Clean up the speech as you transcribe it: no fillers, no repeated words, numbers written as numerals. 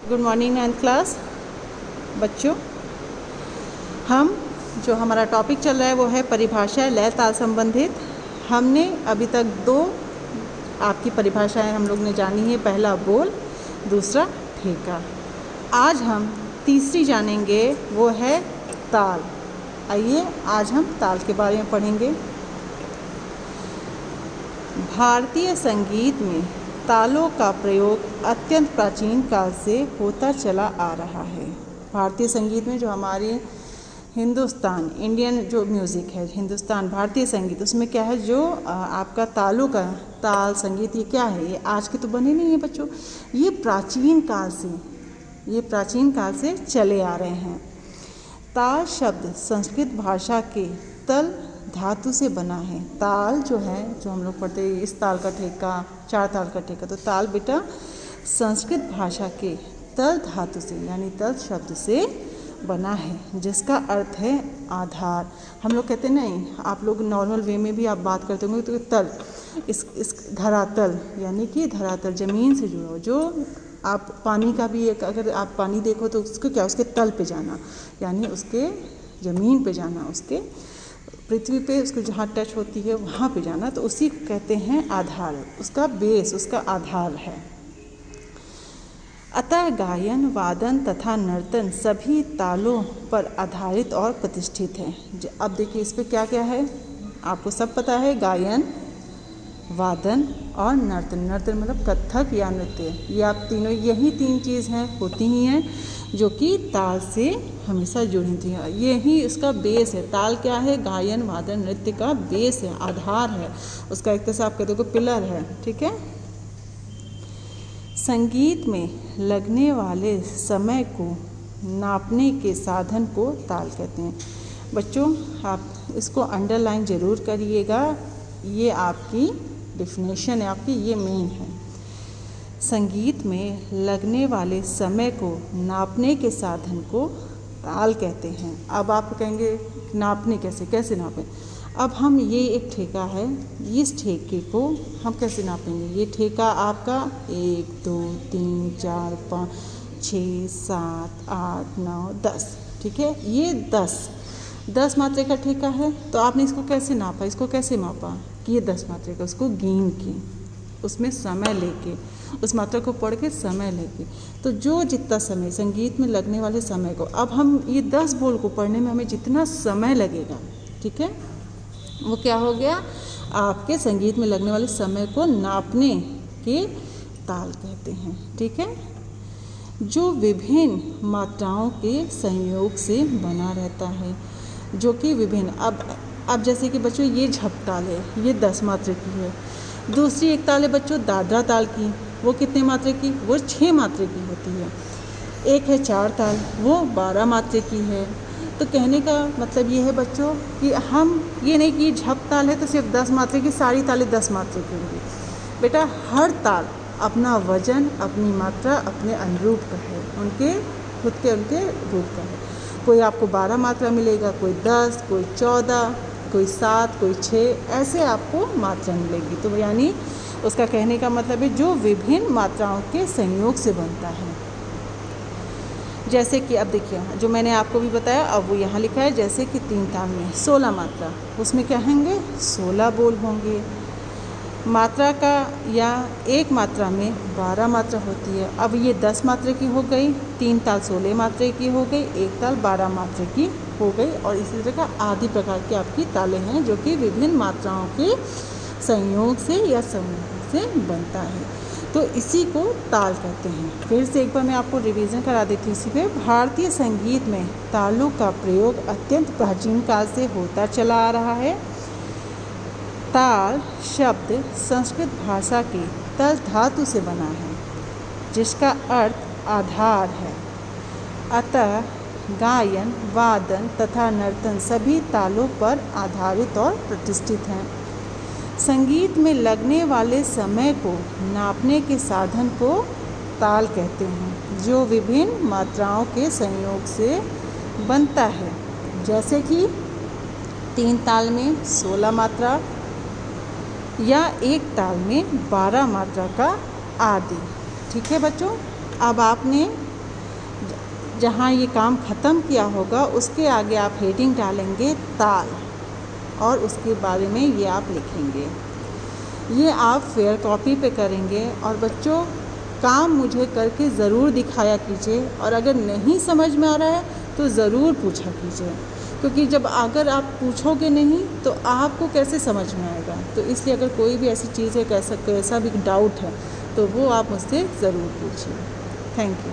Good morning ninth class बच्चों। हम जो हमारा टॉपिक चल रहा है वो है परिभाषा लय ताल संबंधित। हमने अभी तक दो आपकी परिभाषाएं हम लोग ने जानी है, पहला बोल, दूसरा ठेका। आज हम तीसरी जानेंगे, वो है ताल। आइए आज हम ताल के बारे में पढ़ेंगे। भारतीय संगीत में तालों का प्रयोग अत्यंत प्राचीन काल से होता चला आ रहा है। भारतीय संगीत में जो हमारे हिंदुस्तान, इंडियन जो म्यूज़िक है, हिंदुस्तान भारतीय संगीत, उसमें क्या है, जो आपका तालों का ताल संगीत, ये क्या है, ये आज के तो बने नहीं है बच्चों, ये प्राचीन काल से चले आ रहे हैं। ताल शब्द संस्कृत भाषा के तल धातु से बना है। ताल जो है, जो हम लोग पढ़ते हैं, इस ताल का ठेका, चार ताल का ठेका, तो ताल बेटा संस्कृत भाषा के तल धातु से यानी तल शब्द से बना है, जिसका अर्थ है आधार। हम लोग कहते हैं नहीं, आप लोग नॉर्मल वे में भी आप बात करते होंगे तो तल, इस धरातल यानी कि धरातल ज़मीन से जुड़ा हो। जो आप पानी का भी एक, अगर आप पानी देखो तो उसको क्या, उसके तल पे जाना यानी उसके ज़मीन पे जाना, उसके पृथ्वी पे उसको जहाँ टच होती है वहाँ पे जाना, तो उसी को कहते हैं आधार, उसका बेस, उसका आधार है। अतः गायन, वादन तथा नर्तन सभी तालों पर आधारित और प्रतिष्ठित है। अब देखिए इस पे क्या क्या है, आपको सब पता है, गायन, वादन और नर्तन। नर्तन मतलब कथक या नृत्य, ये आप तीनों, यही तीन चीज़ हैं, होती ही हैं, जो कि ताल से हमेशा जुड़ी थी। यही इसका बेस है। ताल क्या है, गायन, वादन, नृत्य का बेस है, आधार है, उसका एक तरह से आप कहते हो पिलर है, ठीक है। संगीत में लगने वाले समय को नापने के साधन को ताल कहते हैं। बच्चों आप इसको अंडरलाइन ज़रूर करिएगा, ये आपकी डेफिनेशन है, आपकी ये मेन है। संगीत में लगने वाले समय को नापने के साधन को ताल कहते हैं। अब आप कहेंगे नापने कैसे नापें। अब हम, ये एक ठेका है, इस ठेके को हम कैसे नापेंगे। ये ठेका आपका 1 2 3 4 5 6 7 8 9 10, ठीक है, ये 10 मात्रे का ठेका है। तो आपने इसको कैसे नापा, इसको कैसे मापा कि ये 10 मात्रे का, उसको गिन के, उसमें समय लेके, उस मात्रा को पढ़ के समय लेके, तो जो जितना समय संगीत में लगने वाले समय को, अब हम ये 10 बोल को पढ़ने में हमें जितना समय लगेगा, ठीक है, वो क्या हो गया, आपके संगीत में लगने वाले समय को नापने के ताल कहते हैं, ठीक है, जो विभिन्न मात्राओं के संयोग से बना रहता है, जो कि विभिन्न, अब जैसे कि बच्चों ये झपताल है, ये 10 मात्रे की है। दूसरी एक ताल है बच्चों दादरा ताल की, वो कितने मात्रे की, वो 6 मात्रे की होती है। एक है 4 ताल, वो 12 मात्रे की है। तो कहने का मतलब ये है बच्चों कि हम ये नहीं कि झप ताल है तो सिर्फ 10 मात्रे की, सारी तालें 10 मात्रे की होंगी। बेटा हर ताल अपना वजन, अपनी मात्रा, अपने अनुरूप का है, उनके खुद के उनके रूप का है। कोई आपको 12 मात्रा मिलेगा, कोई 10, कोई 14, कोई 7, कोई 6, ऐसे आपको मात्रा मिलेगी। तो यानी उसका कहने का मतलब है जो विभिन्न मात्राओं के संयोग से बनता है। जैसे कि अब देखिए, जो मैंने आपको भी बताया, अब वो यहाँ लिखा है, जैसे कि 3 ताल में 16 मात्रा, उसमें क्या होंगे, 16 बोल होंगे। मात्रा का या एक मात्रा में 12 मात्रा होती है। अब ये 10 मात्रा की हो गई, 3 ताल 16 मात्रा की हो गई, एक ताल 12 मात्रा की हो गई, और इसी तरह का आदि प्रकार की आपकी तालें हैं, जो कि विभिन्न मात्राओं के संयोग से या समूह से बनता है। तो इसी को ताल कहते हैं। फिर से एक बार मैं आपको रिवीजन करा देती हूँ इसी पे। भारतीय संगीत में तालों का प्रयोग अत्यंत प्राचीन काल से होता चला आ रहा है। ताल शब्द संस्कृत भाषा के तल धातु से बना है, जिसका अर्थ आधार है। अतः गायन, वादन तथा नर्तन सभी तालों पर आधारित और प्रतिष्ठित हैं। संगीत में लगने वाले समय को नापने के साधन को ताल कहते हैं, जो विभिन्न मात्राओं के संयोग से बनता है। जैसे कि 3 ताल में 16 मात्रा या एक ताल में 12 मात्रा का आदि, ठीक है बच्चों। अब आपने जहाँ ये काम ख़त्म किया होगा उसके आगे आप हेडिंग डालेंगे ताल, और उसके बारे में ये आप लिखेंगे। ये आप फेयर कॉपी पे करेंगे। और बच्चों, काम मुझे करके ज़रूर दिखाया कीजिए, और अगर नहीं समझ में आ रहा है तो ज़रूर पूछा कीजिए, क्योंकि जब अगर आप पूछोगे नहीं तो आपको कैसे समझ में आएगा। तो इसलिए अगर कोई भी ऐसी चीज़ है, कैसा भी डाउट है, तो वो आप मुझसे ज़रूर पूछिए। Thank you.